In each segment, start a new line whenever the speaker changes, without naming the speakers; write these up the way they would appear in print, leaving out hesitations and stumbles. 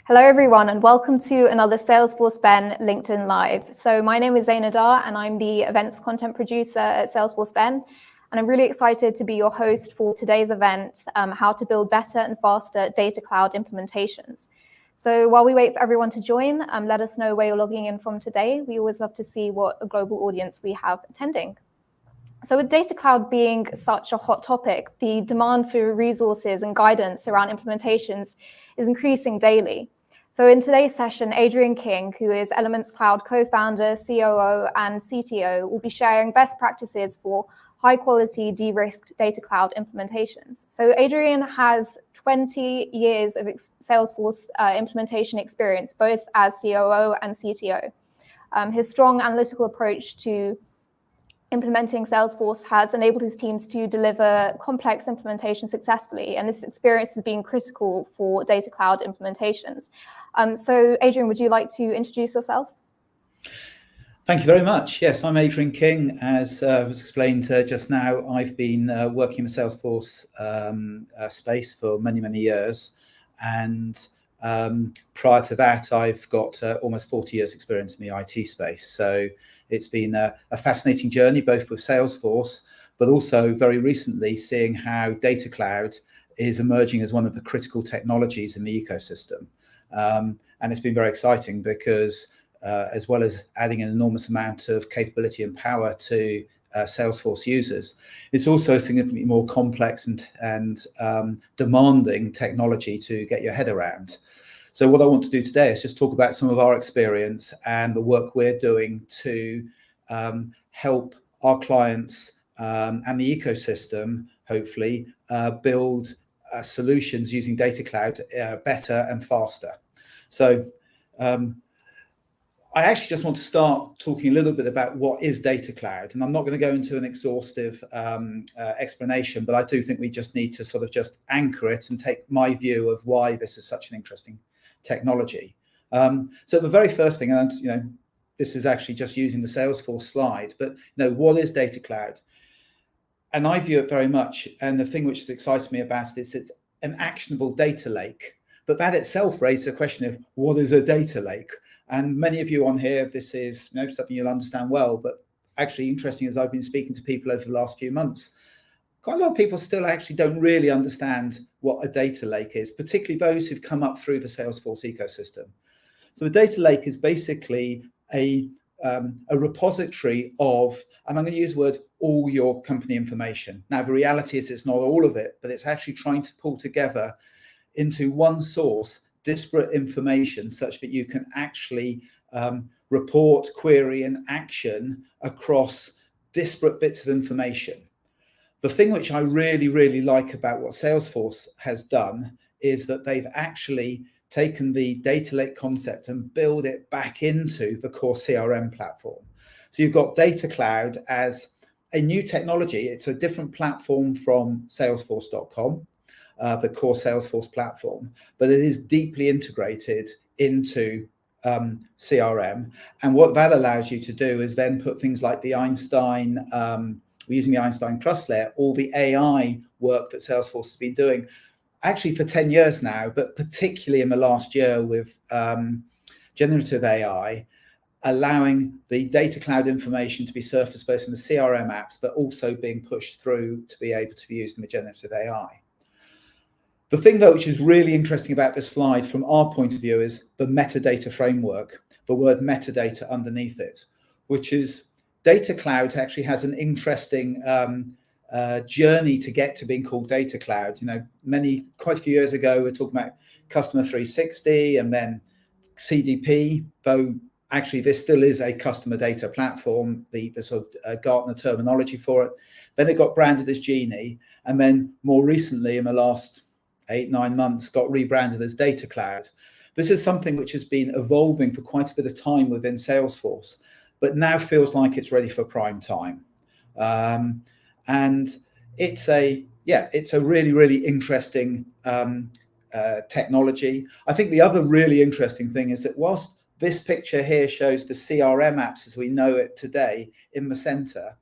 Hello, everyone, and welcome to another Salesforce Ben LinkedIn Live. So my name is Zaina Dar, and I'm the events content producer at Salesforce Ben. And I'm really excited to be your host for today's event, how to build better and faster data cloud implementations. So while we wait for everyone to join, let us know where you're logging in from today. We always love to see what a global audience we have attending. So with data cloud being such a hot topic, the demand for resources and guidance around implementations is increasing daily. So in today's session, Adrian King, who is Elements.cloud co-founder, COO, and CTO, will be sharing best practices for high-quality, de-risked data cloud implementations. So Adrian has 20 years of Salesforce implementation experience, both as COO and CTO. His strong analytical approach to implementing Salesforce has enabled his teams to deliver complex implementations successfully, and this experience has been critical for data cloud implementations. So Adrian, would you like to introduce yourself?
Thank you very much. Yes, I'm Adrian King. As was explained just now, I've been working in the Salesforce space for many, many years. And prior to that, I've got almost 40 years experience in the IT space. So it's been a fascinating journey, both with Salesforce, but also very recently seeing how data cloud is emerging as one of the critical technologies in the ecosystem. And it's been very exciting because as well as adding an enormous amount of capability and power to Salesforce users, it's also a significantly more complex and demanding technology to get your head around. So what I want to do today is just talk about some of our experience and the work we're doing to help our clients and the ecosystem, hopefully, build solutions using data cloud better and faster. So I actually just want to start talking a little bit about what is data cloud, and I'm not going to go into an exhaustive explanation, but I do think we just need to sort of just anchor it and take my view of why this is such an interesting technology. So the very first thing, and this is actually just using the Salesforce slide, but what is data cloud? And I view it very much, and the thing which has excited me about it is it's an actionable data lake, but that itself raises the question of what is a data lake? And many of you on here, this is something you'll understand well, but actually interesting as I've been speaking to people over the last few months, quite a lot of people still actually don't really understand what a data lake is, particularly those who've come up through the Salesforce ecosystem. So a data lake is basically a repository of, and I'm going to use the word, all your company information. Now, the reality is it's not all of it, but it's actually trying to pull together into one source disparate information such that you can actually report, query, and action across disparate bits of information. The thing which I really, really like about what Salesforce has done is that they've actually taken the data lake concept and build it back into the core CRM platform. So you've got data cloud as a new technology. It's a different platform from Salesforce.com. The core Salesforce platform, but it is deeply integrated into CRM. And what that allows you to do is then put things like the Einstein, we're using the Einstein trust layer, all the AI work that Salesforce has been doing actually for 10 years now, but particularly in the last year with generative AI, allowing the data cloud information to be surfaced both in the CRM apps, but also being pushed through to be able to be used in the generative AI. The thing, though, which is really interesting about this slide from our point of view is the metadata framework, the word metadata underneath it, which is data cloud actually has an interesting journey to get to being called data cloud. Quite a few years ago, we were talking about Customer 360 and then CDP, though actually this still is a customer data platform, the sort of Gartner terminology for it. Then it got branded as Genie, and then more recently in the last 8-9 months got rebranded as Data Cloud. This is something which has been evolving for quite a bit of time within Salesforce, but now feels like it's ready for prime time. And it's a really, really interesting technology. I think the other really interesting thing is that whilst this picture here shows the CRM apps as we know it today in the center,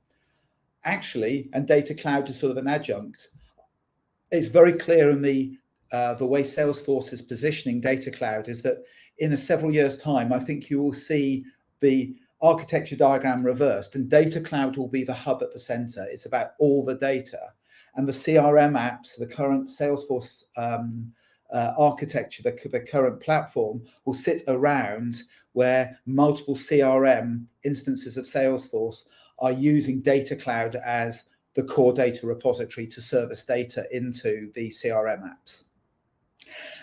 actually, and Data Cloud is sort of an adjunct, it's very clear in the the way Salesforce is positioning Data Cloud is that in several years' time, I think you will see the architecture diagram reversed, and Data Cloud will be the hub at the center. It's about all the data, and the CRM apps, the current Salesforce architecture, the current platform will sit around where multiple CRM instances of Salesforce are using Data Cloud as the core data repository to service data into the CRM apps.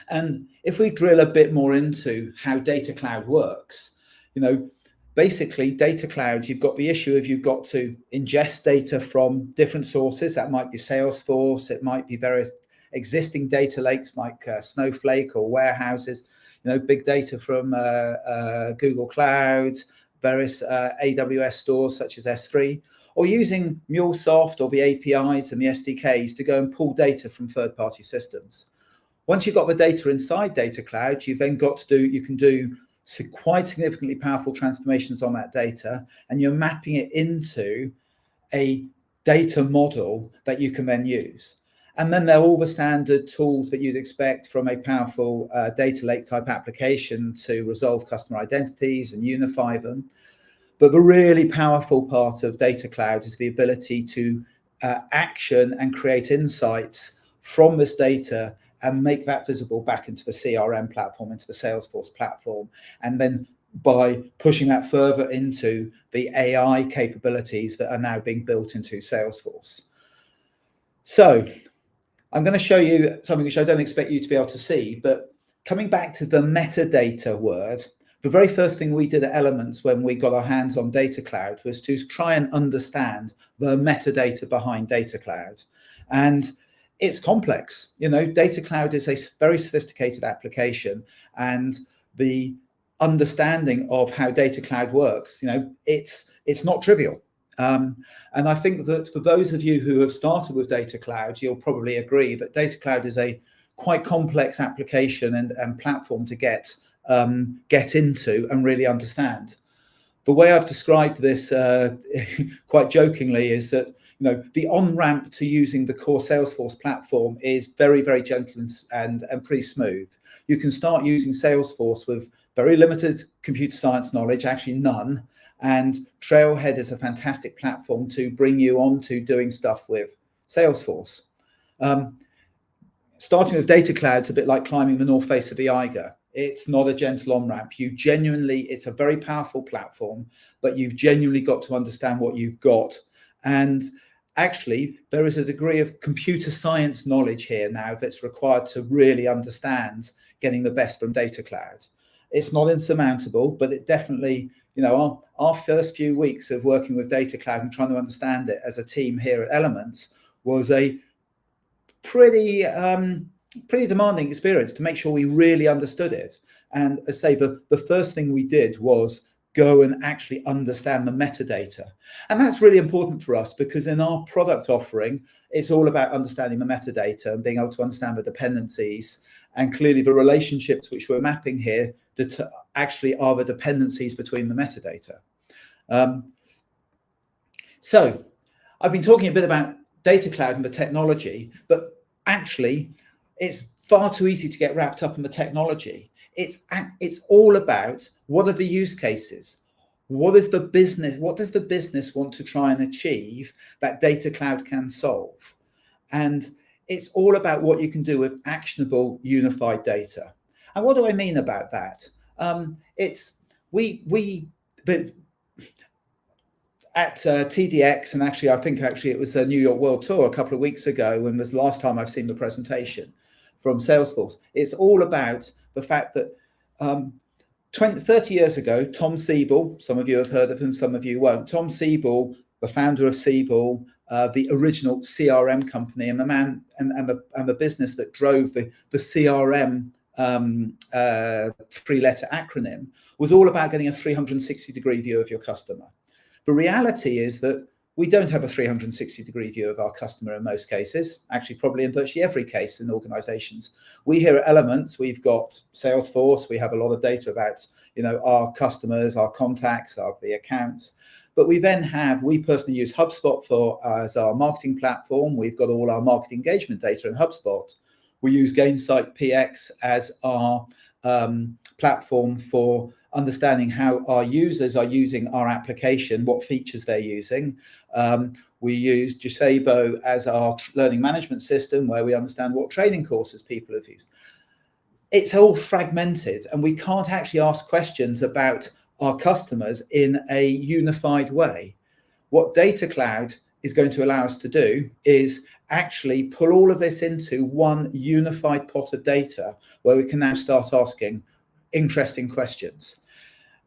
And if we drill a bit more into how Data Cloud works, basically Data Cloud, you've got the issue of you've got to ingest data from different sources. That might be Salesforce, it might be various existing data lakes like Snowflake or warehouses, big data from Google Cloud, various AWS stores such as S3, or using MuleSoft or the APIs and the SDKs to go and pull data from third-party systems. Once you've got the data inside Data Cloud, you've then you can do quite significantly powerful transformations on that data, and you're mapping it into a data model that you can then use. And then there are all the standard tools that you'd expect from a powerful data lake type application to resolve customer identities and unify them. But the really powerful part of Data Cloud is the ability to action and create insights from this data and make that visible back into the CRM platform, into the Salesforce platform. And then by pushing that further into the AI capabilities that are now being built into Salesforce. So I'm going to show you something which I don't expect you to be able to see, but coming back to the metadata word, the very first thing we did at Elements when we got our hands on Data Cloud was to try and understand the metadata behind Data Cloud. And it's complex. Data Cloud is a very sophisticated application, and the understanding of how Data Cloud works, it's not trivial. And I think that for those of you who have started with Data Cloud, you'll probably agree that Data Cloud is a quite complex application and platform to get into and really understand. The way I've described this quite jokingly is that the on-ramp to using the core Salesforce platform is very, very gentle and pretty smooth. You can start using Salesforce with very limited computer science knowledge, actually none, and Trailhead is a fantastic platform to bring you on to doing stuff with Salesforce. Starting with Data Cloud is a bit like climbing the north face of the Eiger. It's not a gentle on-ramp. It's a very powerful platform, but you've genuinely got to understand what you've got. And actually, there is a degree of computer science knowledge here now that's required to really understand getting the best from Data Cloud. It's not insurmountable, but it definitely, our first few weeks of working with Data Cloud and trying to understand it as a team here at Elements was a pretty demanding experience to make sure we really understood it. And as I say, the first thing we did was go and actually understand the metadata. And that's really important for us because in our product offering, it's all about understanding the metadata and being able to understand the dependencies. And clearly the relationships which we're mapping here that actually are the dependencies between the metadata. So I've been talking a bit about Data Cloud and the technology, but actually it's far too easy to get wrapped up in the technology. It's all about what are the use cases? What does the business want to try and achieve that Data Cloud can solve? And it's all about what you can do with actionable unified data. And what do I mean about that? At TDX, and I think it was a New York World Tour a couple of weeks ago when was the last time I've seen the presentation from Salesforce. It's all about the fact that 30 years ago, Tom Siebel, some of you have heard of him, some of you won't. Tom Siebel, the founder of Siebel, the original CRM company, and the man and the business that drove the CRM three-letter acronym, was all about getting a 360-degree view of your customer. The reality is that we don't have a 360-degree view of our customer in most cases, actually probably in virtually every case in organizations. We here at Elements, we've got Salesforce, we have a lot of data about our customers, our contacts, the accounts. But we personally use HubSpot as our marketing platform. We've got all our market engagement data in HubSpot. We use Gainsight PX as our platform for understanding how our users are using our application, what features they're using. We use Docebo as our learning management system, where we understand what training courses people have used. It's all fragmented, and we can't actually ask questions about our customers in a unified way. What Data Cloud is going to allow us to do is actually pull all of this into one unified pot of data, where we can now start asking interesting questions.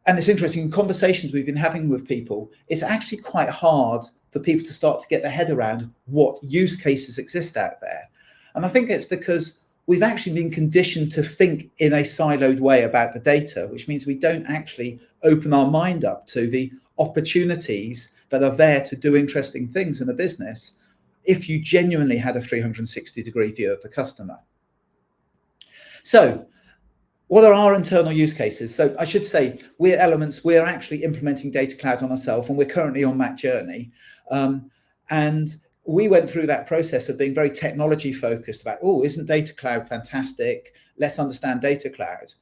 And it's interesting, in conversations we've been having with people, it's actually quite hard for people to start to get their head around what use cases exist out there. And I think it's because we've actually been conditioned to think in a siloed way about the data, which means we don't actually open our mind up to the opportunities that are there to do interesting things in the business if you genuinely had a 360-degree view of the customer. So what are our internal use cases? So I should say, we're Elements, we're actually implementing Data Cloud on ourselves, and we're currently on that journey. And we went through that process of being very technology focused about, oh, isn't Data Cloud fantastic? Let's understand Data Cloud.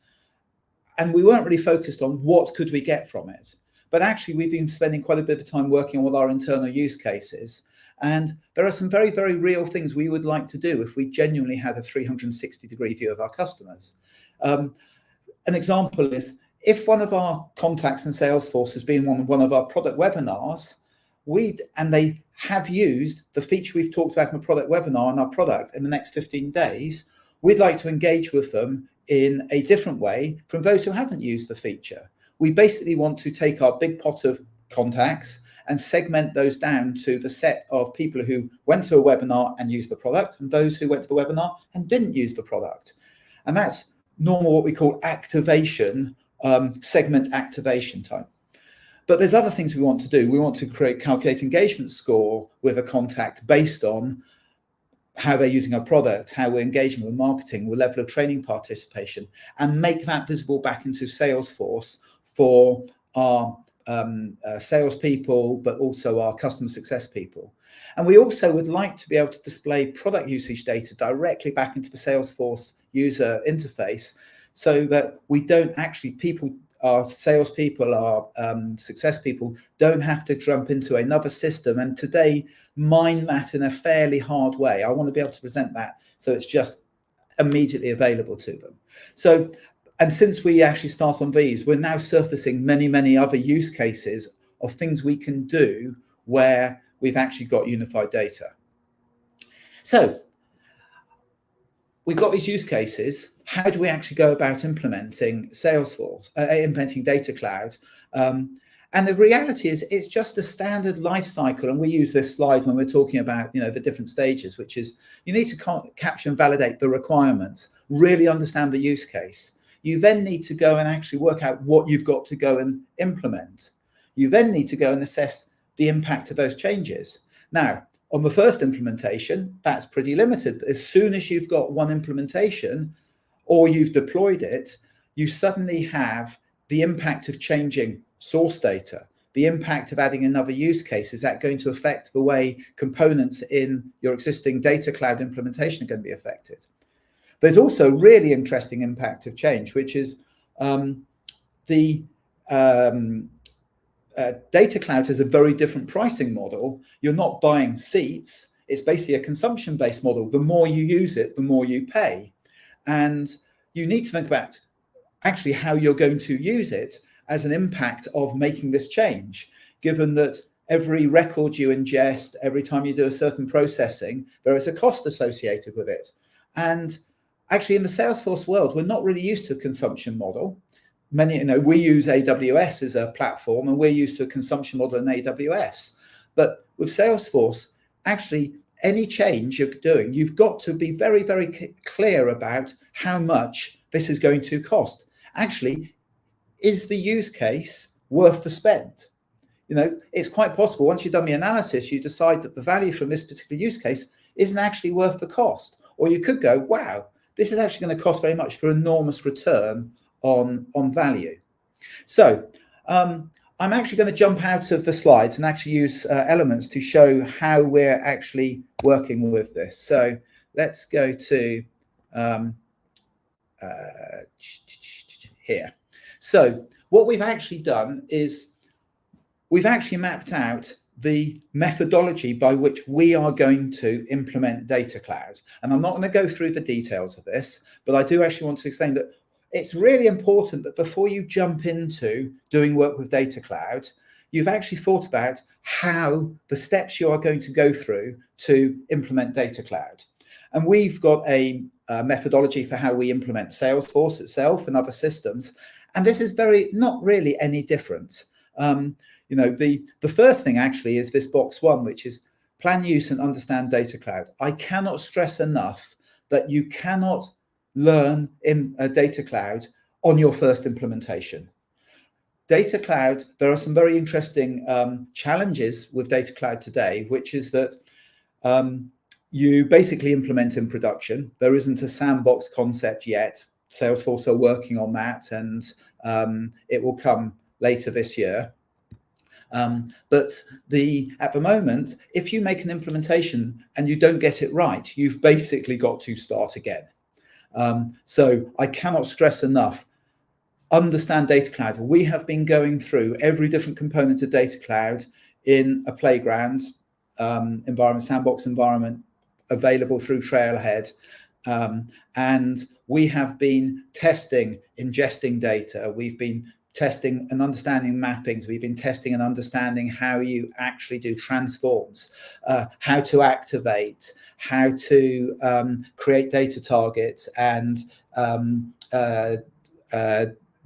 And we weren't really focused on what could we get from it. But actually, we've been spending quite a bit of time working on what our internal use cases. And there are some very, very real things we would like to do if we genuinely had a 360-degree view of our customers. An example is, if one of our contacts in Salesforce has been on one of our product webinars, and they have used the feature we've talked about in a product webinar on our product in the next 15 days, we'd like to engage with them in a different way from those who haven't used the feature. We basically want to take our big pot of contacts and segment those down to the set of people who went to a webinar and used the product, and those who went to the webinar and didn't use the product. And that's normal, what we call activation, segment activation time. But there's other things we want to do. We want to calculate engagement score with a contact based on how they're using our product, how we're engaging with marketing, with level of training participation, and make that visible back into Salesforce for our salespeople, but also our customer success people. And we also would like to be able to display product usage data directly back into the Salesforce user interface, so that we don't actually, our salespeople, our success people, don't have to jump into another system and today mine that in a fairly hard way. I want to be able to present that so it's just immediately available to them. So, and since we actually start on these, we're now surfacing many, many other use cases of things we can do where we've actually got unified data. So we've got these use cases. How do we actually go about implementing Salesforce, implementing Data Cloud? And the reality is, it's just a standard life cycle. And we use this slide when we're talking about, the different stages, which is you need to capture and validate the requirements, really understand the use case. You then need to go and actually work out what you've got to go and implement. You then need to go and assess the impact of those changes. Now, on the first implementation, that's pretty limited. As soon as you've got one implementation or you've deployed it, you suddenly have the impact of changing source data, the impact of adding another use case. Is that going to affect the way components in your existing Data Cloud implementation are going to be affected? There's also really interesting impact of change, which is the Data Cloud has a very different pricing model. You're not buying seats. It's basically a consumption-based model. The more you use it, the more you pay. And you need to think about actually how you're going to use it as an impact of making this change, given that every record you ingest, every time you do a certain processing, there is a cost associated with it. And actually in the Salesforce world, we're not really used to a consumption model. We use AWS as a platform, and we're used to a consumption model in AWS. But with Salesforce, actually, any change you're doing, you've got to be very, very clear about how much this is going to cost. Actually, is the use case worth the spend? It's quite possible once you've done the analysis, you decide that the value from this particular use case isn't actually worth the cost. Or you could go, wow, this is actually going to cost very much for enormous return on value. So I'm actually going to jump out of the slides and actually use Elements to show how we're actually working with this. So let's go to here. So what we've actually done is we've actually mapped out the methodology by which we are going to implement Data Cloud. And I'm not going to go through the details of this, but I do actually want to explain that it's really important that before you jump into doing work with Data Cloud, you've actually thought about how the steps you are going to go through to implement Data Cloud. And we've got a methodology for how we implement Salesforce itself and other systems. And this is not really any different. You know, the first thing actually is this box one, which is plan, use, and understand Data Cloud. I cannot stress enough that you cannot learn in a Data Cloud on your first implementation. Data Cloud, there are some very interesting challenges with Data Cloud today, which is that you basically implement in production. There isn't a sandbox concept yet. Salesforce are working on that, and it will come later this year. But at the moment, if you make an implementation and you don't get it right, you've basically got to start again. So I cannot stress enough, understand Data Cloud. We have been going through every different component of Data Cloud in a playground environment, sandbox environment, available through Trailhead. And we have been testing, ingesting data. We've been testing and understanding mappings. We've been testing and understanding how you actually do transforms, how to activate, how to create data targets and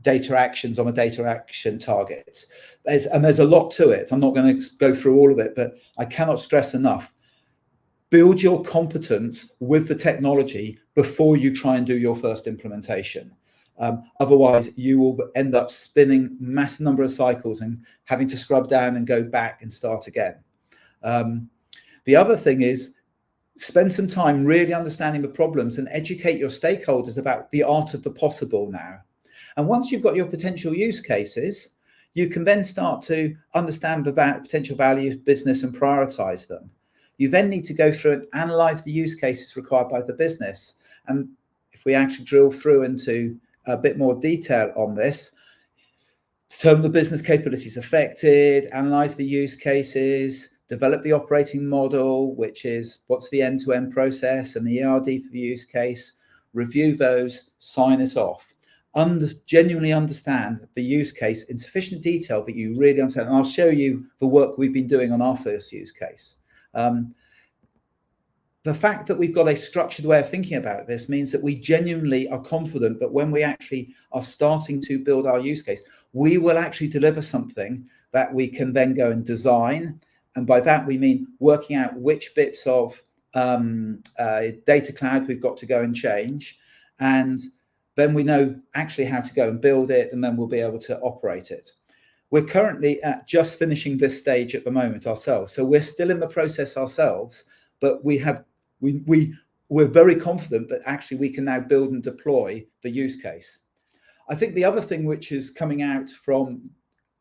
data actions on a data action target. And there's a lot to it. I'm not going to go through all of it, but I cannot stress enough. Build your competence with the technology before you try and do your first implementation. Otherwise, you will end up spinning massive number of cycles and having to scrub down and go back and start again. The other thing is spend some time really understanding the problems and educate your stakeholders about the art of the possible now. And once you've got your potential use cases, you can then start to understand the potential value of business and prioritize them. You then need to go through and analyze the use cases required by the business. And if we actually drill through into a bit more detail on this, determine the business capabilities affected, analyze the use cases, develop the operating model, which is what's the end-to-end process and the ERD for the use case, review those, sign it off. Genuinely understand the use case in sufficient detail that you really understand. And I'll show you the work we've been doing on our first use case. The fact that we've got a structured way of thinking about this means that we genuinely are confident that when we actually are starting to build our use case, we will actually deliver something that we can then go and design. And by that, we mean working out which bits of Data Cloud we've got to go and change. And then we know actually how to go and build it, and then we'll be able to operate it. We're currently at just finishing this stage at the moment ourselves. So we're still in the process ourselves, but we're very confident that actually we can now build and deploy the use case. I think the other thing which is coming out from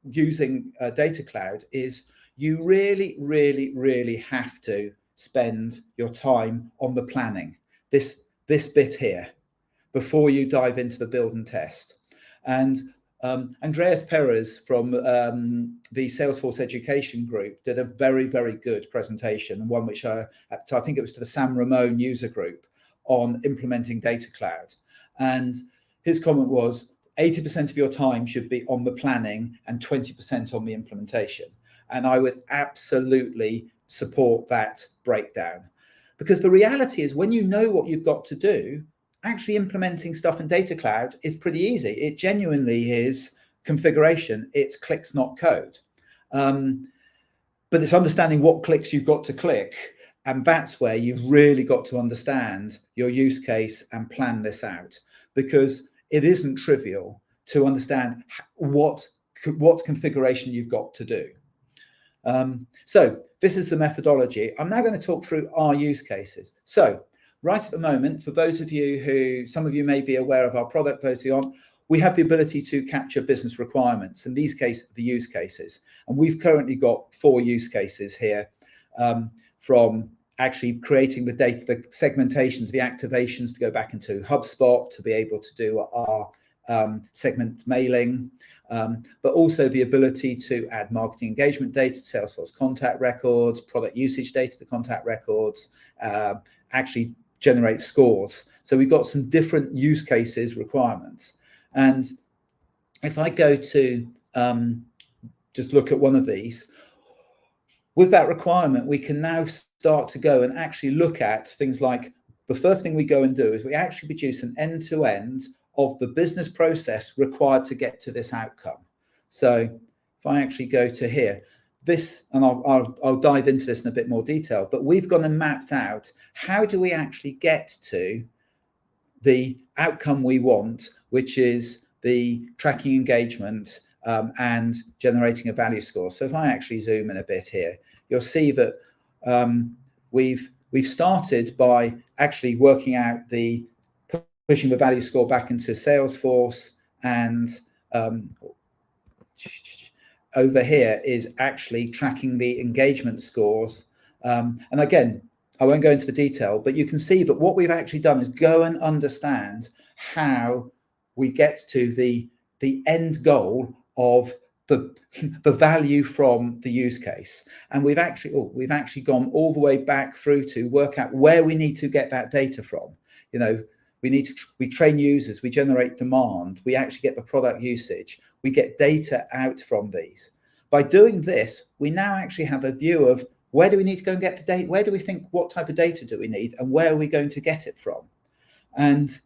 using Data Cloud is you really, really, really have to spend your time on the planning, this bit here, before you dive into the build and test. And Andreas Perez from the Salesforce Education Group did a very, very good presentation, and one which I think it was to the San Ramon user group on implementing Data Cloud. And his comment was 80% of your time should be on the planning and 20% on the implementation. And I would absolutely support that breakdown, because the reality is when you know what you've got to do, actually implementing stuff in Data Cloud is pretty easy. It genuinely is configuration. It's clicks, not code. But it's understanding what clicks you've got to click. And that's where you've really got to understand your use case and plan this out, because it isn't trivial to understand what configuration you've got to do. So this is the methodology. I'm now going to talk through our use cases. So right at the moment, for those of you who, some of you may be aware of our product, those who aren't, we have the ability to capture business requirements, in these cases, the use cases. And we've currently got 4 use cases here from actually creating the data, the segmentations, the activations to go back into HubSpot to be able to do our segment mailing, but also the ability to add marketing engagement data, Salesforce contact records, product usage data to contact records, actually generate scores. So we've got some different use cases requirements. And if I go to just look at one of these, with that requirement, we can now start to go and actually look at things like, the first thing we go and do is we actually produce an end-to-end of the business process required to get to this outcome. So if I actually go to here, this, and I'll dive into this in a bit more detail, but we've gone and mapped out how do we actually get to the outcome we want, which is the tracking engagement and generating a value score. So if I actually zoom in a bit here, you'll see that we've started by actually working out the pushing the value score back into Salesforce, and over here is actually tracking the engagement scores. And again, I won't go into the detail, but you can see that what we've actually done is go and understand how we get to the end goal of the value from the use case. And we've actually gone all the way back through to work out where we need to get that data from. You know, we train users, we generate demand, we actually get the product usage, we get data out from these. By doing this, we now actually have a view of where do we need to go and get the data, where do we think, what type of data do we need, and where are we going to get it from? And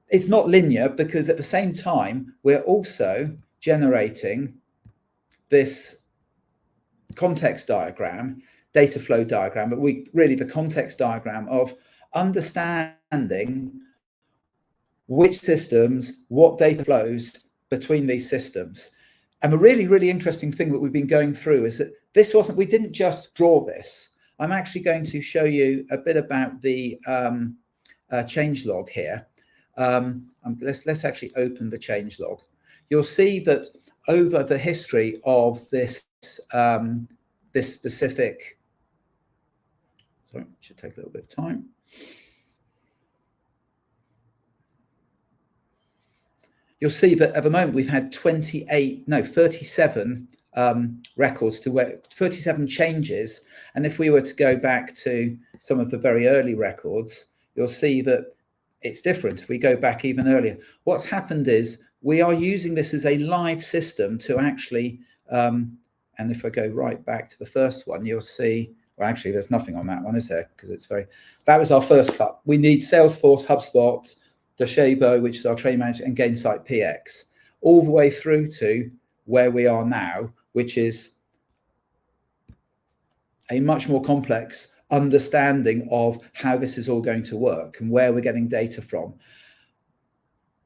it's not linear, because at the same time, we're also generating this context diagram, data flow diagram, but the context diagram of understanding which systems, what data flows between these systems. And the really, really interesting thing that we've been going through is that we didn't just draw this. I'm actually going to show you a bit about the changelog here. Let's actually open the changelog. You'll see that over the history of this specific, sorry, it should take a little bit of time. You'll see that at the moment we've had 37 records to where 37 changes. And if we were to go back to some of the very early records, you'll see that it's different. If we go back even earlier, what's happened is we are using this as a live system to actually, and if I go right back to the first one, you'll see, well, actually there's nothing on that one, is there? Because that was our first cut. We need Salesforce, HubSpot, Docebo, which is our training manager, and Gainsight PX, all the way through to where we are now, which is a much more complex understanding of how this is all going to work and where we're getting data from.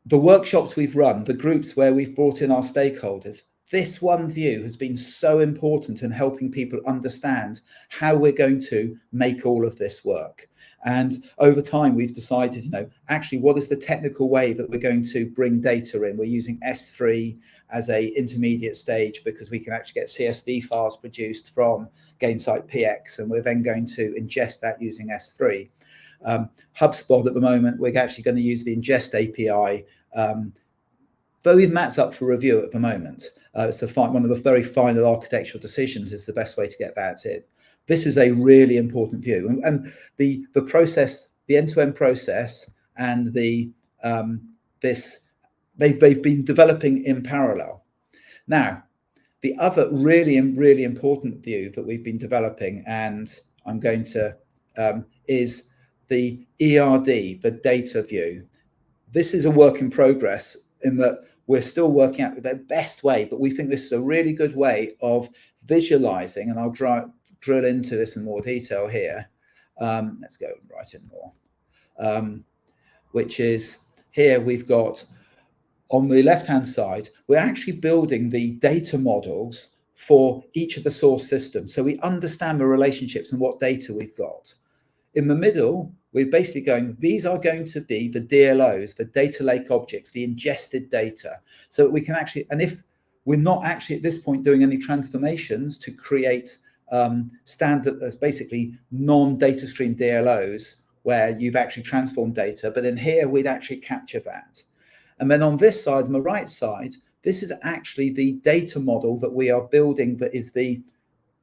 The workshops we've run, the groups where we've brought in our stakeholders, this one view has been so important in helping people understand how we're going to make all of this work. And over time, we've decided, actually, what is the technical way that we're going to bring data in? We're using S3 as a intermediate stage because we can actually get CSV files produced from Gainsight PX, and we're then going to ingest that using S3. HubSpot at the moment, we're actually going to use the ingest API, but we've mapped up for review at the moment. It's one of the very final architectural decisions is the best way to get that in. This is a really important view, and the process, the end-to-end process, and they've been developing in parallel. Now, the other really important view that we've been developing, and I'm going to is the ERD, the data view. This is a work in progress in that we're still working out the best way, but we think this is a really good way of visualizing, and I'll drill into this in more detail here. Let's go right in more, which is here we've got on the left-hand side, we're actually building the data models for each of the source systems. So we understand the relationships and what data we've got. In the middle, we're basically going, these are going to be the DLOs, the data lake objects, the ingested data. So that we can actually, and if we're not actually at this point doing any transformations to create standard, as basically non-data stream DLOs, where you've actually transformed data, but in here we'd actually capture that. And then on this side, on the right side, this is actually the data model that we are building, that is the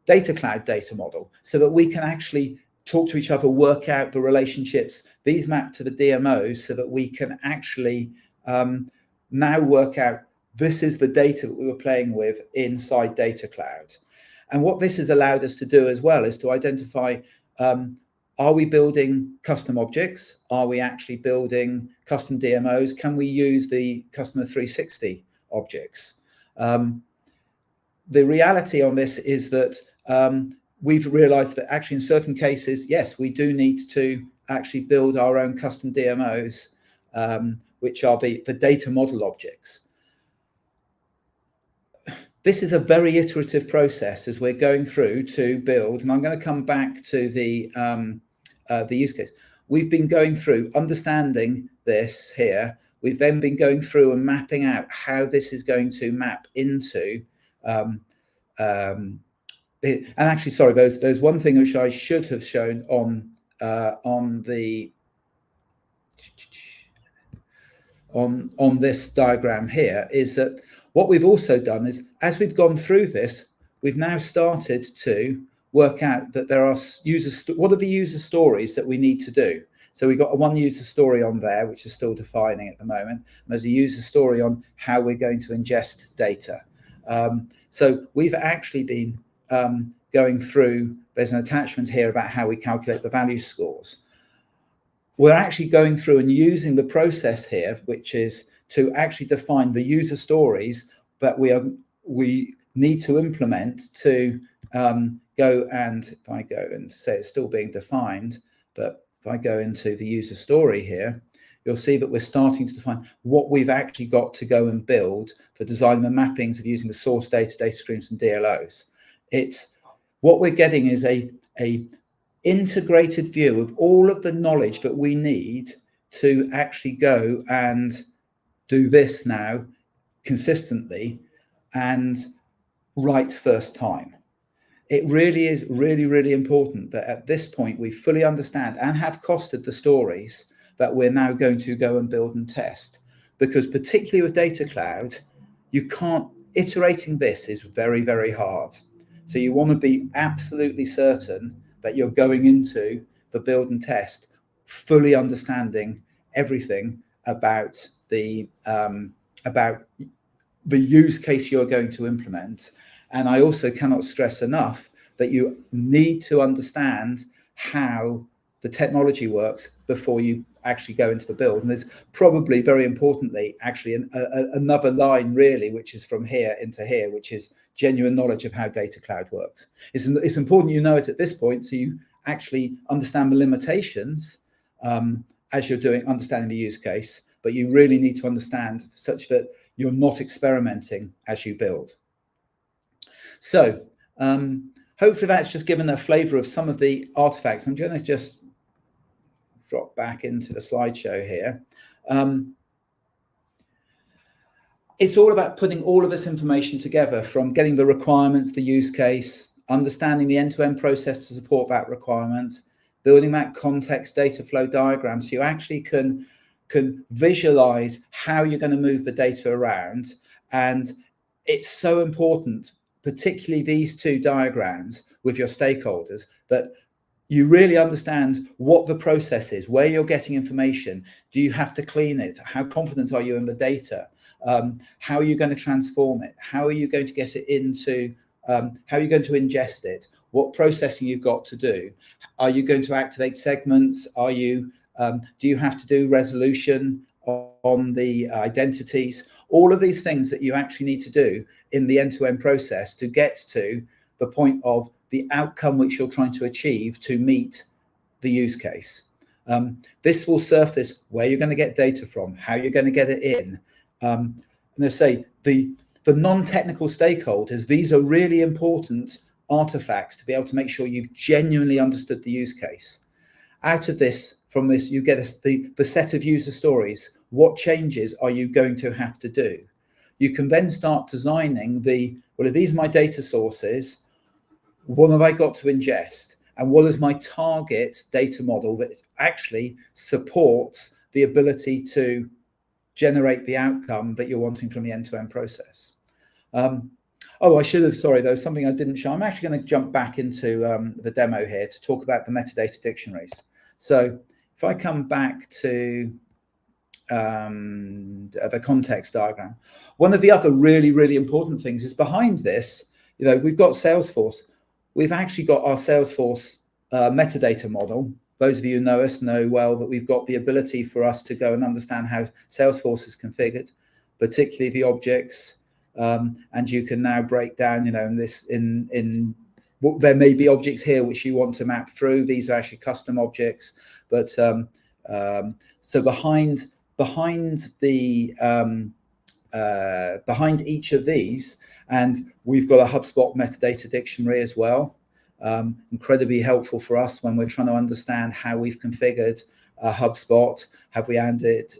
data cloud data model, so that we can actually talk to each other, work out the relationships. These map to the DMOs so that we can actually now work out, this is the data that we were playing with inside Data Cloud. And what this has allowed us to do as well is to identify, are we building custom objects? Are we actually building custom DMOs? Can we use the Customer 360 objects? The reality on this is that we've realized that actually in certain cases, yes, we do need to actually build our own custom DMOs, which are the data model objects. This is a very iterative process as we're going through to build, and I'm going to come back to the use case. We've been going through understanding this here. We've then been going through and mapping out how this is going to map into and actually, sorry, there's one thing which I should have shown on this diagram here, is that what we've also done is, as we've gone through this, we've now started to work out that there are what are the user stories that we need to do. So we've got a one user story on there, which is still defining at the moment. And there's a user story on how we're going to ingest data. So we've actually been going through, there's an attachment here about how we calculate the value scores. We're actually going through and using the process here, which is to actually define the user stories that we need to implement to go, and if I go and say it's still being defined, but if I go into the user story here, you'll see that we're starting to define what we've actually got to go and build for designing the mappings of using the source data, data streams, and DLOs. It's what we're getting is a integrated view of all of the knowledge that we need to actually go and do this now consistently and right first time. It really is really important that at this point we fully understand and have costed the stories that we're now going to go and build and test, because particularly with Data Cloud, you can't, iterating this is very hard. So you want to be absolutely certain that you're going into the build and test fully understanding everything about the use case you're going to implement. And I also cannot stress enough that you need to understand how the technology works before you actually go into the build. And there's probably, very importantly, actually another line really, which is from here into here, which is genuine knowledge of how Data Cloud works. It's important you know it at this point, so you actually understand the limitations as you're understanding the use case, but you really need to understand such that you're not experimenting as you build. So hopefully that's just given a flavor of some of the artifacts. I'm going to just drop back into the slideshow here. It's all about putting all of this information together, from getting the requirements, the use case, understanding the end-to-end process to support that requirement, building that context data flow diagram so you actually can visualize how you're going to move the data around. And it's so important, particularly these two diagrams with your stakeholders, that you really understand what the process is, where you're getting information. Do you have to clean it? How confident are you in the data? How are you going to transform it? How are you going to get it into, how are you going to ingest it? What processing you've got to do? Are you going to activate segments? Are you, do you have to do resolution on the identities? All of these things that you actually need to do in the end-to-end process to get to the point of the outcome which you're trying to achieve to meet the use case. This will surface where you're going to get data from, how you're going to get it in. And I say the non-technical stakeholders, these are really important artifacts to be able to make sure you've genuinely understood the use case. Out of this, from this, you get the set of user stories. What changes are you going to have to do? You can then start designing well, if these are my data sources, what have I got to ingest? And what is my target data model that actually supports the ability to generate the outcome that you're wanting from the end-to-end process? Oh, I should have, sorry, there was something I didn't show. I'm actually going to jump back into the demo here to talk about the metadata dictionaries. So if I come back to the context diagram, one of the other really, really important things is behind this, you know, we've got Salesforce. We've actually got our Salesforce metadata model. Those of you who know us know well that we've got the ability for us to go and understand how Salesforce is configured, particularly the objects. And you can now break down, you know, there may be objects here which you want to map through. These are actually custom objects, but so behind each of these, and we've got a HubSpot metadata dictionary as well. Incredibly helpful for us when we're trying to understand how we've configured HubSpot. Have we added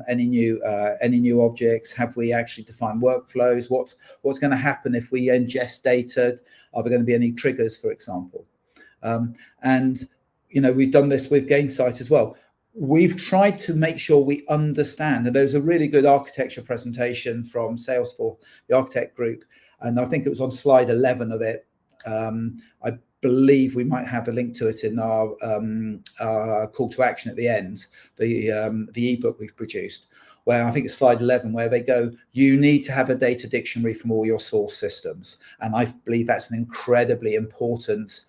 any new objects? Have we actually defined workflows? What's going to happen if we ingest data? Are there going to be any triggers, for example? And you know, we've done this with Gainsight as well. We've tried to make sure we understand, and there's a really good architecture presentation from Salesforce, the architect group, and I think it was on slide 11 of it. I believe we might have a link to it in our call to action at the end, the ebook we've produced, where I think it's slide 11, where they go, you need to have a data dictionary from all your source systems. And I believe that's an incredibly important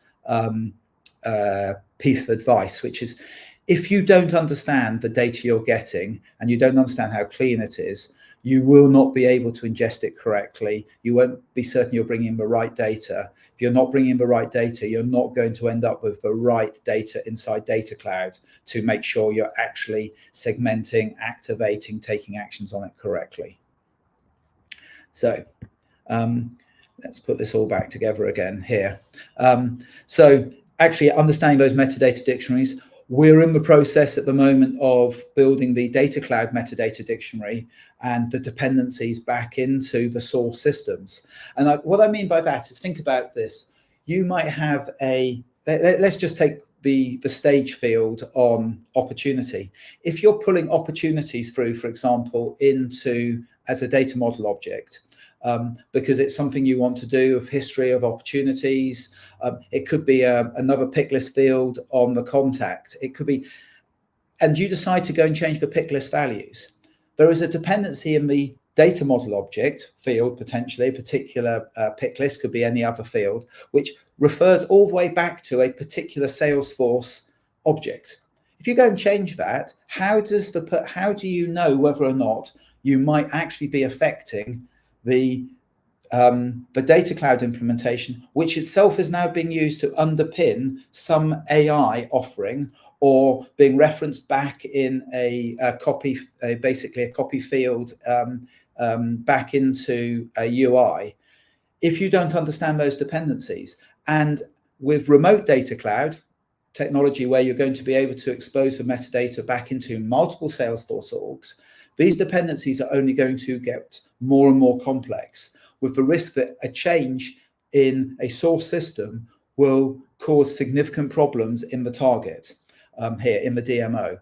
piece of advice, which is, if you don't understand the data you're getting and you don't understand how clean it is, you will not be able to ingest it correctly. You won't be certain you're bringing the right data. If you're not bringing the right data, you're not going to end up with the right data inside Data Cloud to make sure you're actually segmenting, activating, taking actions on it correctly. So let's put this all back together again here. So actually understanding those metadata dictionaries, we're in the process at the moment of building the Data Cloud metadata dictionary and the dependencies back into the source systems. And what I mean by that is, think about this. You might have let's just take the stage field on opportunity. If you're pulling opportunities through, for example, as a data model object, because it's something you want to do, of history of opportunities. It could be another pick list field on the contact. It could be, and you decide to go and change the pick list values. There is a dependency in the data model object field, potentially, a particular pick list, could be any other field, which refers all the way back to a particular Salesforce object. If you go and change that, how do you know whether or not you might actually be affecting the Data Cloud implementation, which itself is now being used to underpin some AI offering, or being referenced back in basically a copy field back into a UI? If you don't understand those dependencies, and with remote Data Cloud technology, where you're going to be able to expose the metadata back into multiple Salesforce orgs, these dependencies are only going to get more and more complex, with the risk that a change in a source system will cause significant problems in the target, here in the DMO.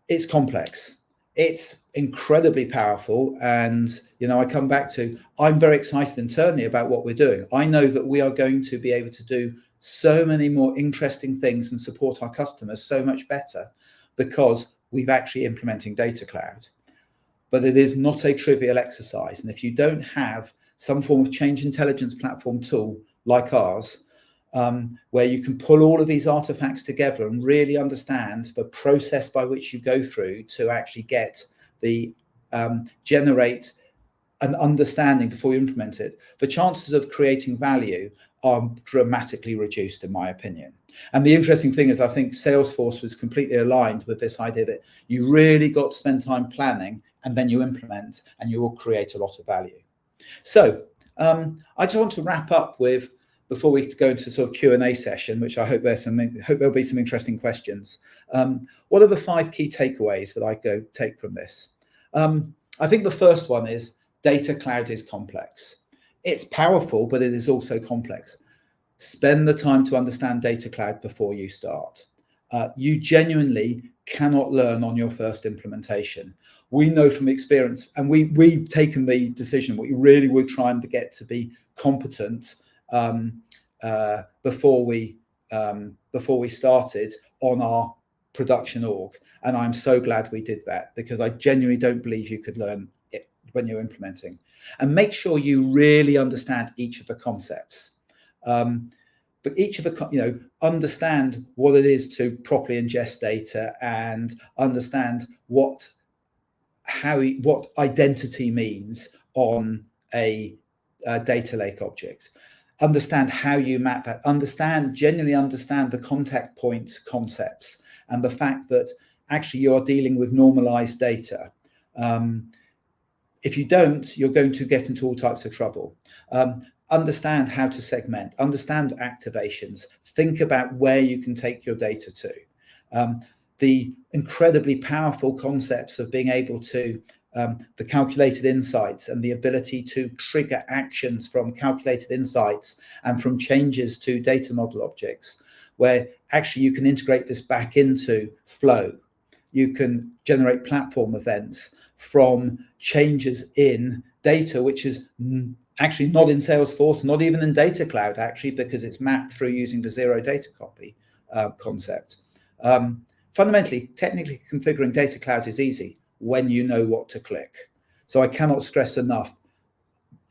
It's complex. It's incredibly powerful. And, you know, I come back to, I'm very excited internally about what we're doing. I know that we are going to be able to do so many more interesting things and support our customers so much better, because we've actually implementing Data Cloud. But it is not a trivial exercise. And if you don't have some form of change intelligence platform tool like ours, where you can pull all of these artifacts together and really understand the process by which you go through to actually get generate an understanding before you implement it, the chances of creating value are dramatically reduced, in my opinion. And the interesting thing is, I think Salesforce was completely aligned with this idea that you really got to spend time planning, and then you implement, and you will create a lot of value. So I just want to wrap up with, before we go into sort of Q&A session, which I hope there'll be some interesting questions. What are the 5 key takeaways that I take from this? I think the first one is, Data Cloud is complex. It's powerful, but it is also complex. spend the time to understand Data Cloud before you start. You genuinely cannot learn on your first implementation. We know from experience, and we've taken the decision, we really would try and get to be competent before we started on our production org. And I'm so glad we did that, because I genuinely don't believe you could learn it when you're implementing. And make sure you really understand each of the concepts. But each of the, understand what it is to properly ingest data, and understand what identity means on a data lake object. Understand how you map that. Genuinely understand the contact point concepts, and the fact that actually you are dealing with normalized data. If you don't, you're going to get into all types of trouble. Understand how to segment, understand activations, think about where you can take your data to. The incredibly powerful concepts of being able to, the calculated insights, and the ability to trigger actions from calculated insights and from changes to data model objects, where actually you can integrate this back into flow. You can generate platform events from changes in data, which is actually not in Salesforce, not even in Data Cloud, actually, because it's mapped through using the zero data copy concept. Fundamentally, technically configuring Data Cloud is easy when you know what to click. So I cannot stress enough,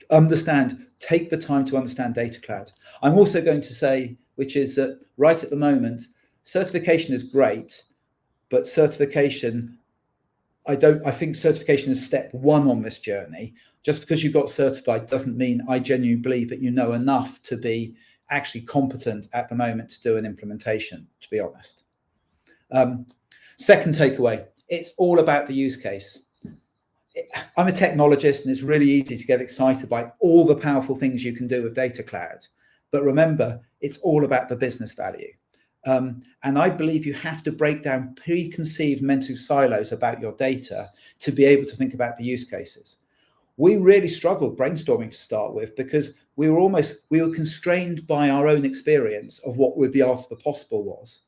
take the time to understand Data Cloud. I'm also going to say, which is that right at the moment, certification is great, but certification, I think certification is step one on this journey. Just because you got certified doesn't mean I genuinely believe that you know enough to be actually competent at the moment to do an implementation, to be honest. Second takeaway, it's all about the use case. I'm a technologist, and it's really easy to get excited by all the powerful things you can do with Data Cloud. But remember, it's all about the business value. And I believe you have to break down preconceived mental silos about your data to be able to think about the use cases. We really struggled brainstorming to start with, because we were constrained by our own experience of what the art of the possible was.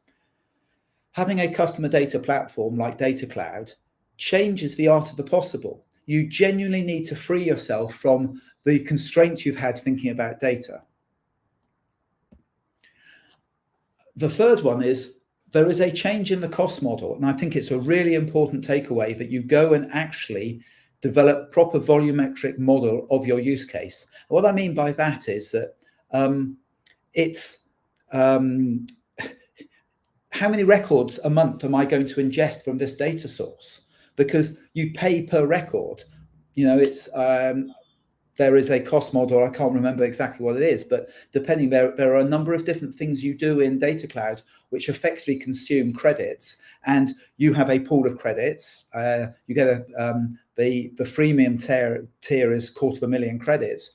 Having a customer data platform like Data Cloud changes the art of the possible. You genuinely need to free yourself from the constraints you've had thinking about data. The third one is there is a change in the cost model, and I think it's a really important takeaway that you go and actually develop proper volumetric model of your use case. What I mean by that is that how many records a month am I going to ingest from this data source? Because you pay per record. There is a cost model. I can't remember exactly what it is, but depending, there are a number of different things you do in Data Cloud which effectively consume credits, and you have a pool of credits. You get the freemium tier is 250,000 credits,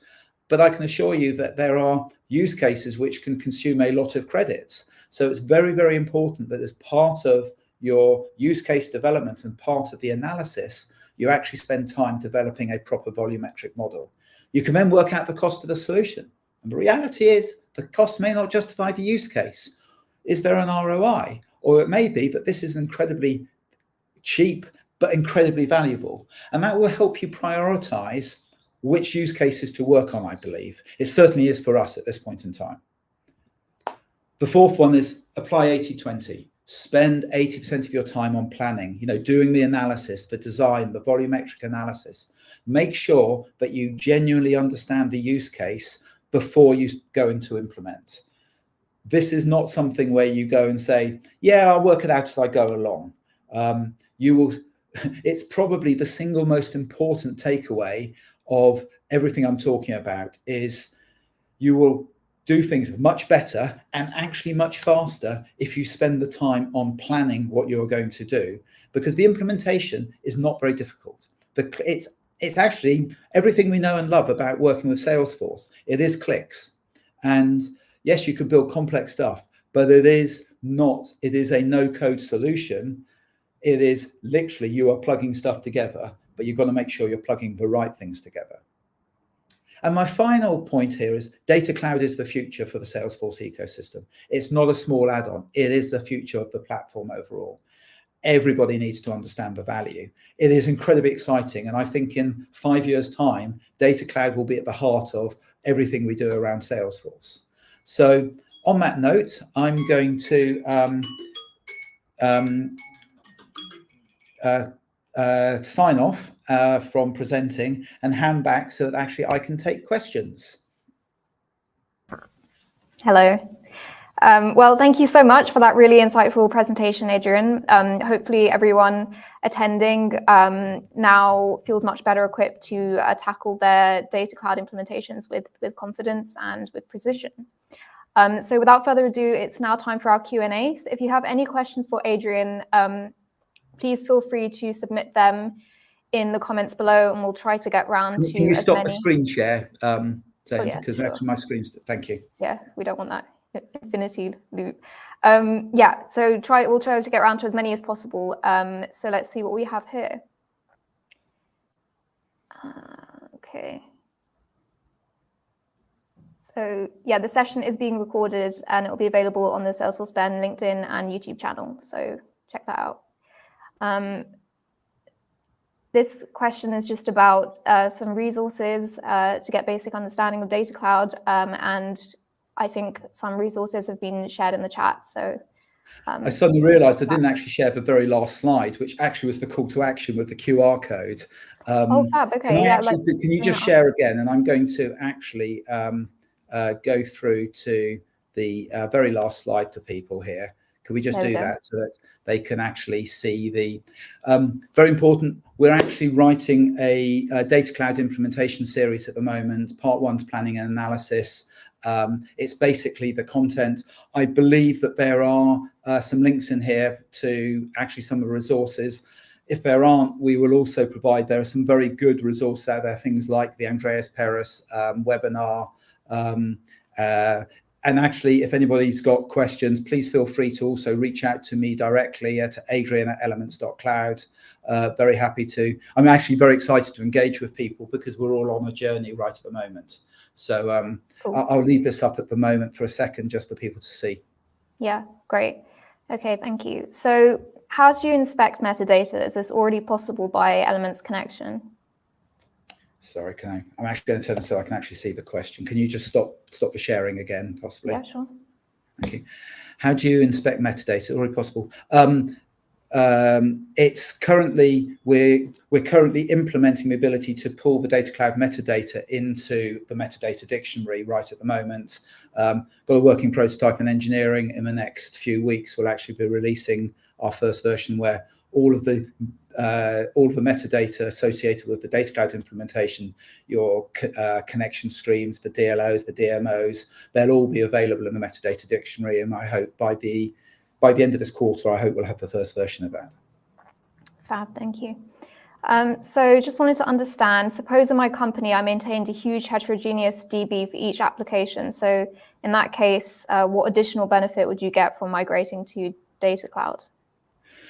but I can assure you that there are use cases which can consume a lot of credits. So it's very, very important that as part of your use case development and part of the analysis, you actually spend time developing a proper volumetric model. You can then work out the cost of the solution. And the reality is the cost may not justify the use case. Is there an ROI? Or it may be that this is incredibly cheap, but incredibly valuable. And that will help you prioritize which use cases to work on, I believe. It certainly is for us at this point in time. The fourth one is apply 80-20. Spend 80% of your time on planning, doing the analysis, the design, the volumetric analysis. Make sure that you genuinely understand the use case before you go into implement. This is not something where you go and say, yeah, I'll work it out as I go along. It's probably the single most important takeaway of everything I'm talking about is you will do things much better and actually much faster if you spend the time on planning what you're going to do, because the implementation is not very difficult. It's actually everything we know and love about working with Salesforce. It is clicks. And yes, you can build complex stuff, but it is a no-code solution. It is literally you are plugging stuff together, but you've got to make sure you're plugging the right things together. And my final point here is Data Cloud is the future for the Salesforce ecosystem. It's not a small add-on. It is the future of the platform overall. Everybody needs to understand the value. It is incredibly exciting. And I think in 5 years' time, Data Cloud will be at the heart of everything we do around Salesforce. So on that note, I'm going to sign off from presenting and hand back so that actually I can take questions.
Hello. Well, thank you so much for that really insightful presentation, Adrian. Hopefully everyone attending now feels much better equipped to tackle their data cloud implementations with confidence and with precision. So without further ado, it's now time for our Q&A. So if you have any questions for Adrian, please feel free to submit them in the comments below, and we'll try to get round to.
Can you stop the screen share, Zane?
Oh, yes,
because
sure.
actually my screen's. Thank you.
Yeah, we don't want that infinity loop. Yeah, so we'll try to get around to as many as possible. So let's see what we have here. Okay. So yeah, the session is being recorded and it will be available on the Salesforce Ben LinkedIn and YouTube channel. So check that out. This question is just about some resources to get basic understanding of Data Cloud, and I think some resources have been shared in the chat. So
I suddenly realised I didn't actually share the very last slide, which actually was the call to action with the QR code.
Oh, fab. Okay.
Can you just share again? And I'm going to actually go through to the very last slide for people here. Can we just do that so that they can actually see the very important? We're actually writing a Data Cloud implementation series at the moment. Part 1's planning and analysis. It's basically the content. I believe that there are some links in here to actually some of the resources. If there aren't, we will also provide, there are some very good resources out there, things like the Andreas Peres webinar. And actually, if anybody's got questions, please feel free to also reach out to me directly at Adrian@Elements.cloud. Very happy to. I'm actually very excited to engage with people because we're all on a journey right at the moment. So cool. I'll leave this up at the moment for a second just for people to see.
Yeah, great. Okay, thank you. So how do you inspect metadata? Is this already possible by Elements connection?
Sorry, I'm actually going to turn this so I can actually see the question. Can you just stop the sharing again, possibly?
Yeah, sure.
Thank you. How do you inspect metadata? Already possible. It's currently, we're currently implementing the ability to pull the Data Cloud metadata into the metadata dictionary right at the moment. Got a working prototype in engineering. In the next few weeks, we'll actually be releasing our first version where all of the metadata associated with the Data Cloud implementation, your connection streams, the DLOs, the DMOs, they'll all be available in the metadata dictionary. And I hope by the end of this quarter, I hope we'll have the first version of that.
Fab, thank you. So just wanted to understand, suppose in my company, I maintained a huge heterogeneous DB for each application. So in that case, what additional benefit would you get from migrating to Data Cloud?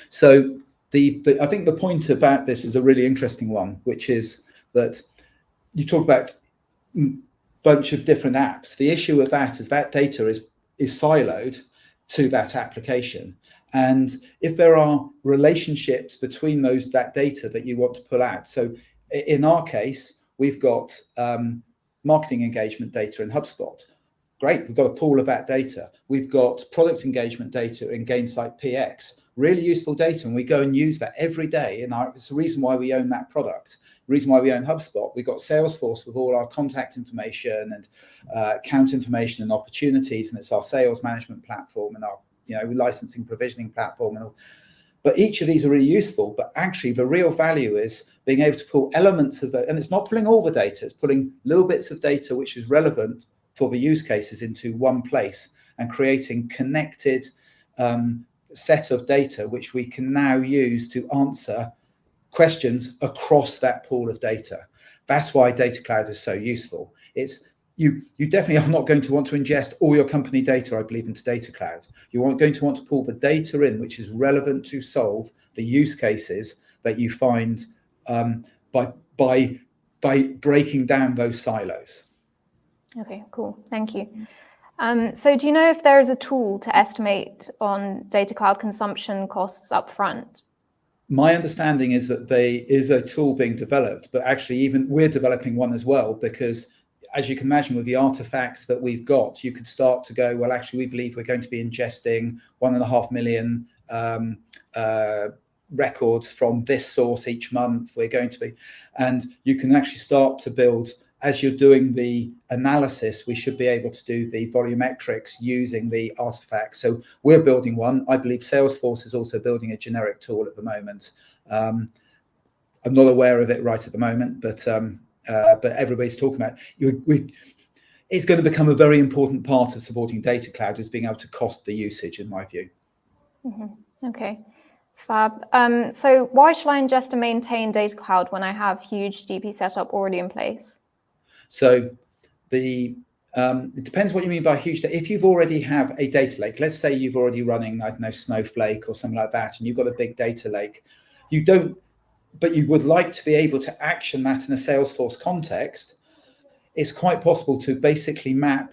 So I think the point about this is a really interesting one, which is that you talk about a bunch of different apps. The issue with that is that data is siloed to that application. And if there are relationships between that data that you want to pull out. So in our case, we've got marketing engagement data in HubSpot. Great, we've got a pool of that data. We've got product engagement data in Gainsight PX. Really useful data, and we go and use that every day. And it's the reason why we own that product, the reason why we own HubSpot. We've got Salesforce with all our contact information and account information and opportunities, and it's our sales management platform and our licensing provisioning platform. But each of these are really useful. But actually, the real value is being able to pull elements of it, and it's not pulling all the data. It's pulling little bits of data which is relevant for the use cases into one place and creating connected set of data which we can now use to answer questions across that pool of data. That's why Data Cloud is so useful. It's you definitely are not going to want to ingest all your company data, I believe, into Data Cloud. You're going to want to pull the data in which is relevant to solve the use cases that you find by by breaking down those silos.
Okay, cool. Thank you. So do you know if there is a tool to estimate on data cloud consumption costs up front?
My understanding is that there is a tool being developed, but actually even we're developing one as well, because as you can imagine, with the artifacts that we've got, you could start to go, well, actually, we believe we're going to be ingesting 1.5 million records from this source each month. We're going to be, and you can actually start to build, as you're doing the analysis, we should be able to do the volumetrics using the artifacts. So we're building one. I believe Salesforce is also building a generic tool at the moment. I'm not aware of it right at the moment, but everybody's talking about it. It's going to become a very important part of supporting Data Cloud, is being able to cost the usage, in my view.
Mm-hmm. Okay, fab. So why should I ingest and maintain Data Cloud when I have huge DP setup already in place?
So it depends what you mean by huge. If you've already have a data lake, let's say you've already running, I don't know, Snowflake or something like that, and you've got a big data lake, but you would like to be able to action that in a Salesforce context, it's quite possible to basically map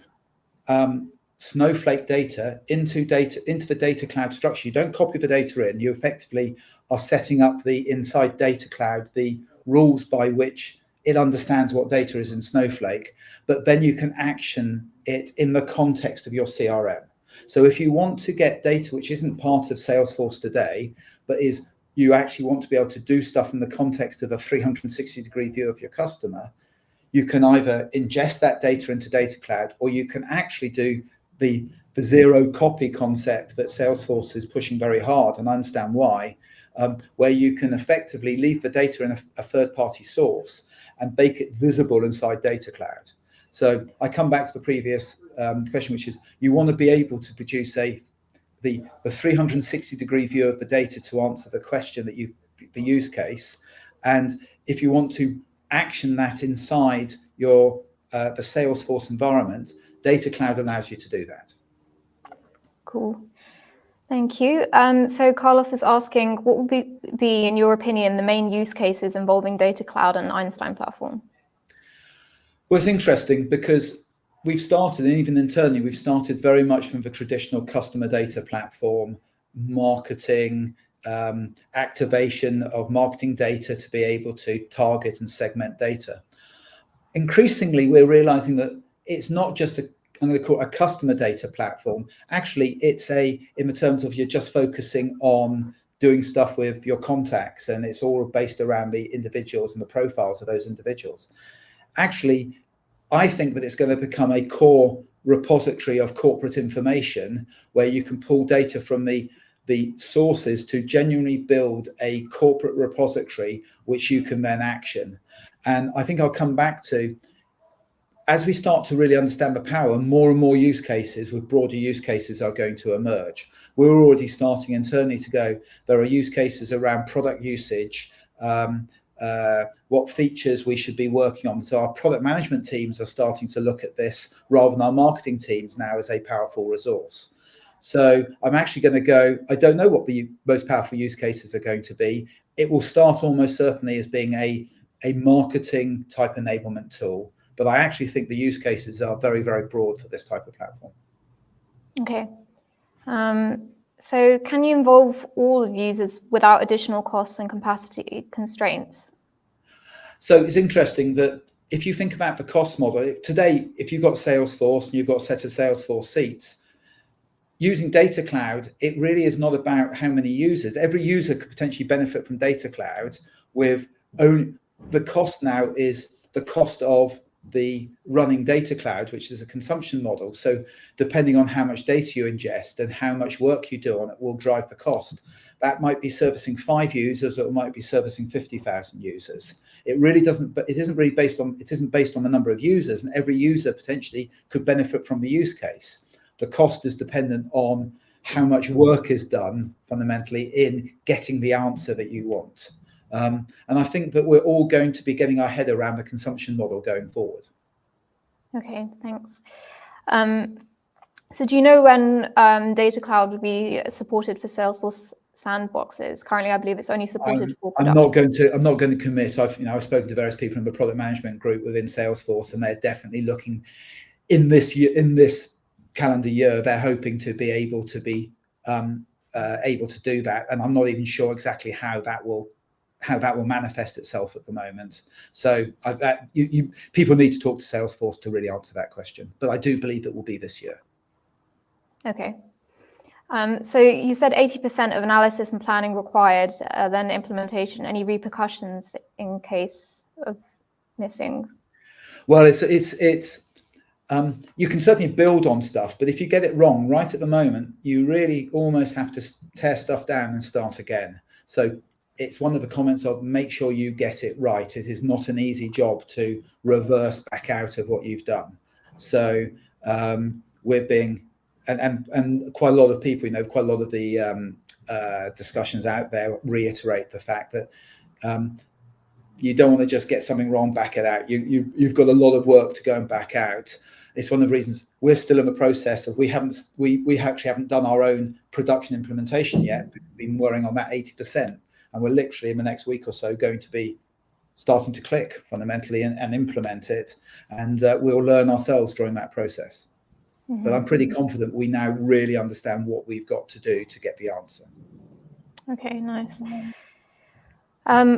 Snowflake data into the data cloud structure. You don't copy the data in, you effectively are setting up the inside data cloud, the rules by which it understands what data is in Snowflake, but then you can action it in the context of your CRM. So if you want to get data which isn't part of Salesforce today, but you actually want to be able to do stuff in the context of a 360-degree view of your customer, you can either ingest that data into Data Cloud, or you can actually do the zero copy concept that Salesforce is pushing very hard, and I understand why, where you can effectively leave the data in a third-party source and make it visible inside Data Cloud. So I come back to the previous question, which is you want to be able to produce the 360-degree view of the data to answer the question that the use case. And if you want to action that inside your the Salesforce environment, Data Cloud allows you to do that.
Cool. Thank you. So Carlos is asking, what would be, in your opinion, the main use cases involving Data Cloud and Einstein platform?
Well, it's interesting because we've started, and even internally, we've started very much from the traditional customer data platform, marketing, activation of marketing data to be able to target and segment data. Increasingly, we're realizing that it's not just I'm going to call it a customer data platform. Actually, it's in the terms of you're just focusing on doing stuff with your contacts, and it's all based around the individuals and the profiles of those individuals. Actually, I think that it's going to become a core repository of corporate information where you can pull data from the sources to genuinely build a corporate repository which you can then action. And I think I'll come back to, as we start to really understand the power, more and more use cases with broader use cases are going to emerge. We're already starting internally to go, there are use cases around product usage, what features we should be working on. So our product management teams are starting to look at this rather than our marketing teams now as a powerful resource. So I'm actually going to go, I don't know what the most powerful use cases are going to be. It will start almost certainly as being a marketing type enablement tool, but I actually think the use cases are very, very broad for this type of platform.
Okay. So can you involve all of users without additional costs and capacity constraints?
So it's interesting that if you think about the cost model, today, if you've got Salesforce and you've got a set of Salesforce seats, using Data Cloud, it really is not about how many users. Every user could potentially benefit from Data Cloud with only the cost now is the cost of the running Data Cloud, which is a consumption model. So depending on how much data you ingest and how much work you do on it will drive the cost. That might be servicing 5 users, or it might be servicing 50,000 users. It really doesn't, but it isn't based on the number of users, and every user potentially could benefit from the use case. The cost is dependent on how much work is done fundamentally in getting the answer that you want. And I think that we're all going to be getting our head around the consumption model going forward.
Okay, thanks. So do you know when Data Cloud would be supported for Salesforce sandboxes? Currently, I believe it's only supported for
I'm
production.
not going to commit. I've spoken to various people in the product management group within Salesforce, and they're definitely looking in this calendar year. They're hoping to be able to do that, and I'm not even sure exactly how that will manifest itself at the moment. So people need to talk to Salesforce to really answer that question. But I do believe it will be this year.
Okay. So you said 80% of analysis and planning required, then implementation. Any repercussions in case of missing?
Well, you can certainly build on stuff, but if you get it wrong right at the moment, you really almost have to tear stuff down and start again. So it's one of the comments of make sure you get it right. It is not an easy job to reverse back out of what you've done. So we're being, and quite a lot of people, quite a lot of the discussions out there reiterate the fact that you don't want to just get something wrong, back it out. You've got a lot of work to go and back out. It's one of the reasons we're still in the process of we actually haven't done our own production implementation yet. We've been working on that 80%, and we're literally in the next week or so going to be starting to click fundamentally and implement it, and we'll learn ourselves during that process. Mm-hmm. But I'm pretty confident we now really understand what we've got to do to get the answer.
Okay, nice.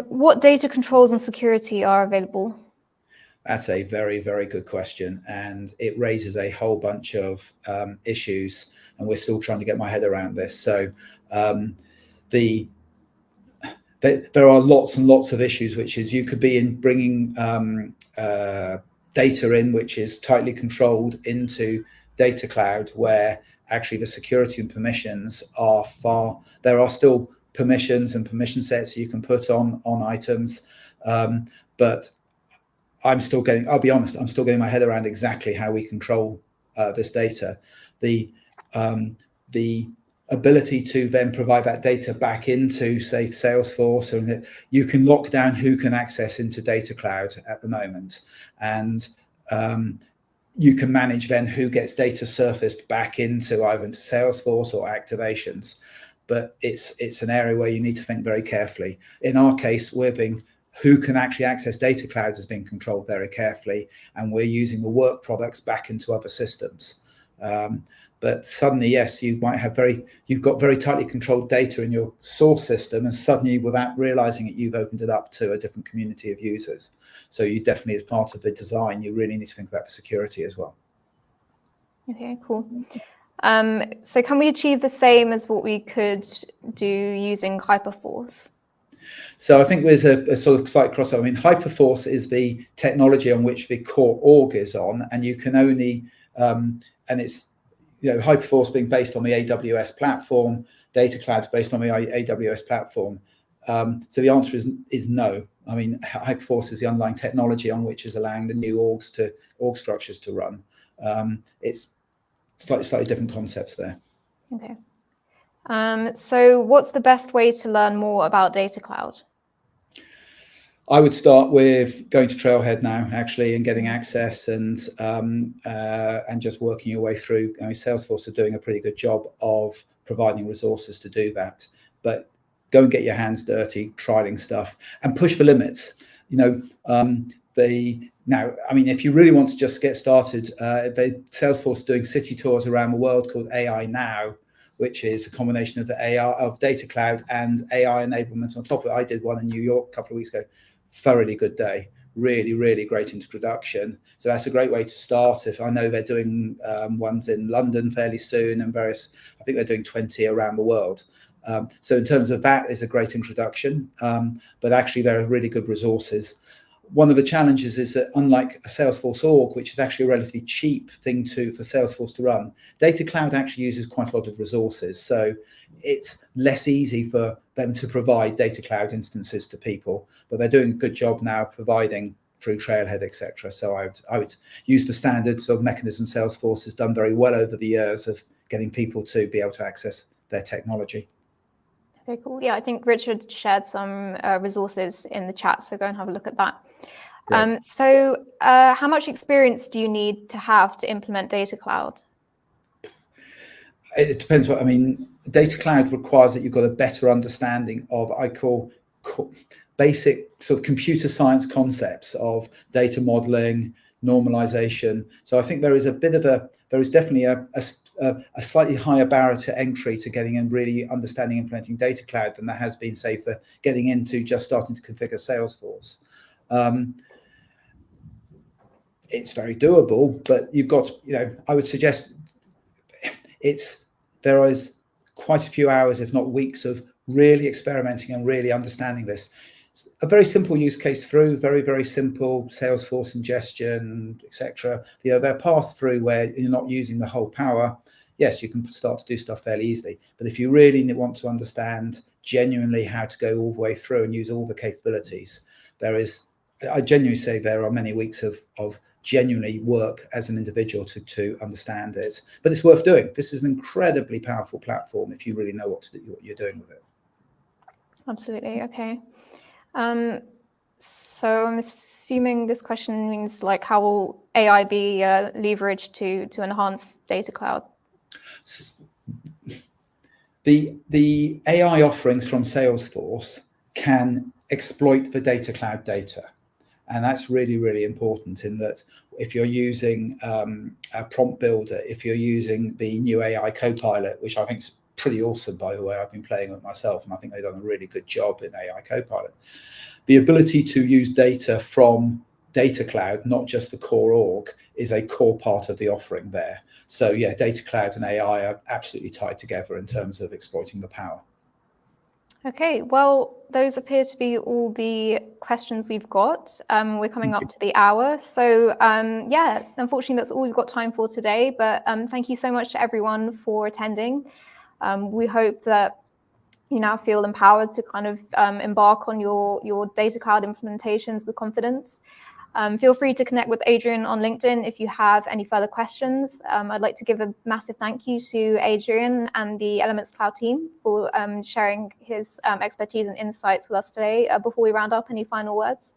What data controls and security are available?
That's a very, very good question, and it raises a whole bunch of issues, and we're still trying to get my head around this. So there are lots and lots of issues, which is you could be in bringing data in which is tightly controlled into Data Cloud, where actually the security and permissions are there are still permissions and permission sets you can put on items, but I'll be honest, I'm still getting my head around exactly how we control this data. The ability to then provide that data back into, say, Salesforce, and you can lock down who can access into Data Cloud at the moment, and you can manage then who gets data surfaced back into either into Salesforce or activations. But it's an area where you need to think very carefully. In our case, who can actually access Data Cloud is being controlled very carefully, and we're using the work products back into other systems. But suddenly, yes, you've got very tightly controlled data in your source system, and suddenly, without realizing it, you've opened it up to a different community of users. So you definitely, as part of the design, you really need to think about the security as well.
Okay, cool. So can we achieve the same as what we could do using Hyperforce?
So I think there's a sort of slight crossover. I mean, Hyperforce is the technology on which the core org is on, and you can only, and it's, Hyperforce being based on the AWS platform, Data Cloud's based on the AWS platform. So the answer is no. I mean, Hyperforce is the underlying technology on which is allowing the new org structures to run. It's slightly different concepts there.
Okay. So what's the best way to learn more about Data Cloud?
I would start with going to Trailhead now, actually, and getting access and just working your way through. I mean, Salesforce are doing a pretty good job of providing resources to do that. But go and get your hands dirty, trialing stuff, and push the limits. Now, I mean, if you really want to just get started, Salesforce are doing city tours around the world called AI Now, which is a combination of the AI of Data Cloud and AI enablement on top of it. I did one in New York a couple of weeks ago. Thoroughly good day. Really, really great introduction. So that's a great way to start. If I know they're doing ones in London fairly soon, and I think they're doing 20 around the world. So in terms of that, is a great introduction. But actually, there are really good resources. One of the challenges is that unlike a Salesforce org, which is actually a relatively cheap thing for Salesforce to run, Data Cloud actually uses quite a lot of resources. So it's less easy for them to provide Data Cloud instances to people, but they're doing a good job now providing through Trailhead, etc. So I would use the standard sort of mechanism Salesforce has done very well over the years of getting people to be able to access their technology.
Okay, cool. Yeah, I think Richard shared some resources in the chat, so go and have a look at that. So how much experience do you need to have to implement Data Cloud?
It depends what I mean. Data cloud requires that you've got a better understanding of, I call basic sort of computer science concepts of data modeling, normalization. So I think there is definitely a slightly higher barrier to entry to getting in really understanding implementing data cloud than there has been, say, for getting into just starting to configure Salesforce. It's very doable, but you've got, I would suggest there is quite a few hours, if not weeks, of really experimenting and really understanding this. It's a very simple use case through, very, very simple Salesforce ingestion, etc. There are paths through where you're not using the whole power. Yes, you can start to do stuff fairly easily. But if you really want to understand genuinely how to go all the way through and use all the capabilities, I genuinely say there are many weeks of genuinely work as an individual to understand it, but it's worth doing. This is an incredibly powerful platform if you really know what you're doing with it.
Absolutely. Okay. So I'm assuming this question means like how will AI be leveraged to enhance data cloud?
The AI offerings from Salesforce can exploit the data cloud data. And that's really, really important in that if you're using a prompt builder, if you're using the new AI Copilot, which I think is pretty awesome, by the way, I've been playing with myself, and I think they've done a really good job in AI Copilot. The ability to use data from data cloud, not just the core org, is a core part of the offering there. So yeah, data cloud and AI are absolutely tied together in terms of exploiting the power.
Okay, well, those appear to be all the questions we've got. We're coming up to the hour. So yeah, unfortunately, that's all we've got time for today. But thank you so much to everyone for attending. We hope that you now feel empowered to kind of embark on your data cloud implementations with confidence. Feel free to connect with Adrian on LinkedIn if you have any further questions. I'd like to give a massive thank you to Adrian and the Elements.cloud team for sharing his expertise and insights with us today. Before we round up, any final words?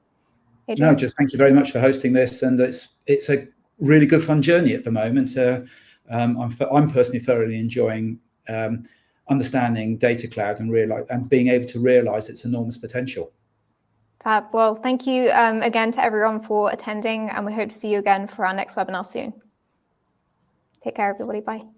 Adrian?
No, just thank you very much for hosting this, and it's a really good fun journey at the moment. I'm personally thoroughly enjoying understanding data cloud and being able to realize its enormous potential.
Fab. Well, thank you again to everyone for attending, and we hope to see you again for our next webinar soon. Take care, everybody. Bye.